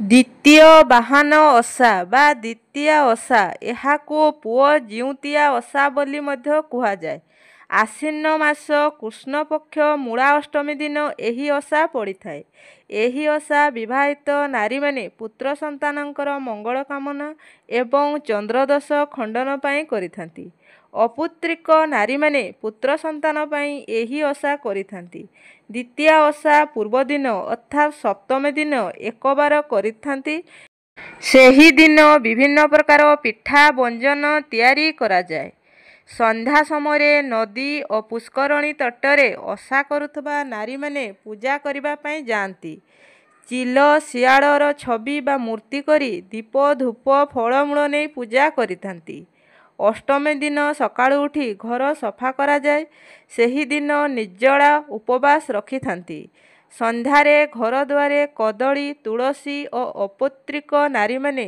ଦ୍ୱିତୀୟ ବାହାନ ଓଷା ବା ଦ୍ୱିତୀୟା ଓଷା, ଏହାକୁ ପୁଅ ଜିଉଁତିଆ ଓଷା ବୋଲି ମଧ୍ୟ କୁହାଯାଏ। ଆଶ୍ୱିନ ମାସ କୃଷ୍ଣପକ୍ଷ ମୂଳା ଅଷ୍ଟମୀ ଦିନ ଏହି ଓଷା ପଡ଼ିଥାଏ। ଏହି ଓଷା ବିବାହିତ ନାରୀମାନେ ପୁତ୍ର ସନ୍ତାନଙ୍କର ମଙ୍ଗଳ କାମନା ଏବଂ ଚନ୍ଦ୍ରଦୋଷ ଖଣ୍ଡନ ପାଇଁ କରିଥାନ୍ତି। ଅପୁତ୍ରିକ ନାରୀମାନେ ପୁତ୍ର ସନ୍ତାନ ପାଇଁ ଏହି ଓଷା କରିଥାନ୍ତି। ଦ୍ୱିତୀୟା ଓଷା ପୂର୍ବଦିନ ଅର୍ଥାତ୍ ସପ୍ତମୀ ଦିନ ଏକବାର କରିଥାନ୍ତି। ସେହିଦିନ ବିଭିନ୍ନ ପ୍ରକାର ପିଠା ବ୍ୟଞ୍ଜନ ତିଆରି କରାଯାଏ। ସନ୍ଧ୍ୟା ସମୟରେ ନଦୀ ଓ ପୁଷ୍କରଣୀ ତଟରେ ଓଷା କରୁଥିବା ନାରୀମାନେ ପୂଜା କରିବା ପାଇଁ ଯାଆନ୍ତି। ଚିଲ ଶିଆଳର ଛବି ବା ମୂର୍ତ୍ତି କରି ଦୀପ ଧୂପ ଫଳମୂଳ ନେଇ ପୂଜା କରିଥାନ୍ତି। ଅଷ୍ଟମୀ ଦିନ ସକାଳୁ ଉଠି ଘର ସଫା କରାଯାଏ। ସେହିଦିନ ନିର୍ଜଳା ଉପବାସ ରଖିଥାନ୍ତି। ସନ୍ଧ୍ୟାରେ ଘର ଦୁଆରେ କଦଳୀ ତୁଳସୀ ଓ ଅପୁତ୍ରିକ ନାରୀମାନେ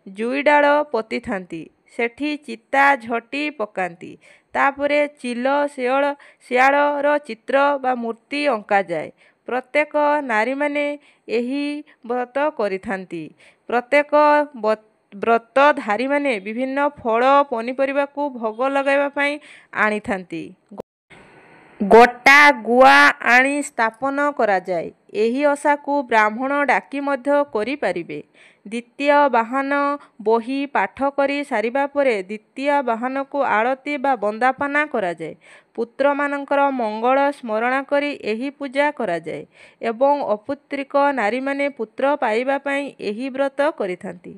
ଜୁଇଡାଳ ପୋତିଥାନ୍ତି। ସେଠି ଚିତା ଝୋଟି ପକାନ୍ତି। ତାପରେ ଚିଲ ଶିଆଳର ଚିତ୍ର ବା ମୂର୍ତ୍ତି ଅଙ୍କାଯାଏ। ପ୍ରତ୍ୟେକ ନାରୀମାନେ ଏହି ବ୍ରତ କରିଥାନ୍ତି। ପ୍ରତ୍ୟେକ ବ୍ରତଧାରୀମାନେ ବିଭିନ୍ନ ଫଳ ପନିପରିବାକୁ ଭୋଗ ଲଗାଇବା ପାଇଁ ଆଣିଥାନ୍ତି। ଗୋଟା ଗୁଆ ଆଣି ସ୍ଥାପନ କରାଯାଏ। ଏହି ଓଷାକୁ ବ୍ରାହ୍ମଣ ଡାକି ମଧ୍ୟ କରିପାରିବେ। ଦ୍ୱିତୀୟ ବାହାନ ବହି ପାଠ କରି ସାରିବା ପରେ ଦ୍ୱିତୀୟା ବାହାନକୁ ଆଳତି ବା ବନ୍ଦାପନା କରାଯାଏ। ପୁତ୍ରମାନଙ୍କର ମଙ୍ଗଳ ସ୍ମରଣ କରି ଏହି ପୂଜା କରାଯାଏ ଏବଂ ଅପୁତ୍ରିକ ନାରୀମାନେ ପୁତ୍ର ପାଇବା ପାଇଁ ଏହି ବ୍ରତ କରିଥାନ୍ତି।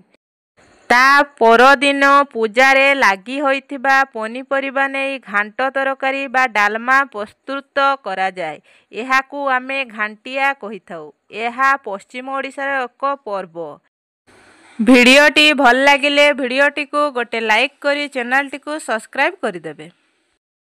ତା ପରଦିନ ପୂଜାରେ ଲାଗି ହୋଇଥିବା ପନିପରିବା ନେଇ ଘାଣ୍ଟ ତରକାରୀ ବା ଡାଲମା ପ୍ରସ୍ତୁତ କରାଯାଏ। ଏହାକୁ ଆମେ ଘାଣ୍ଟିଆ କହିଥାଉ। ଏହା ପଶ୍ଚିମ ଓଡ଼ିଶାର ଏକ ପର୍ବ। ଭିଡ଼ିଓଟି ଭଲ ଲାଗିଲେ ଭିଡ଼ିଓଟିକୁ ଗୋଟେ ଲାଇକ୍ କରି ଚ୍ୟାନେଲଟିକୁ ସବସ୍କ୍ରାଇବ୍ କରିଦେବେ।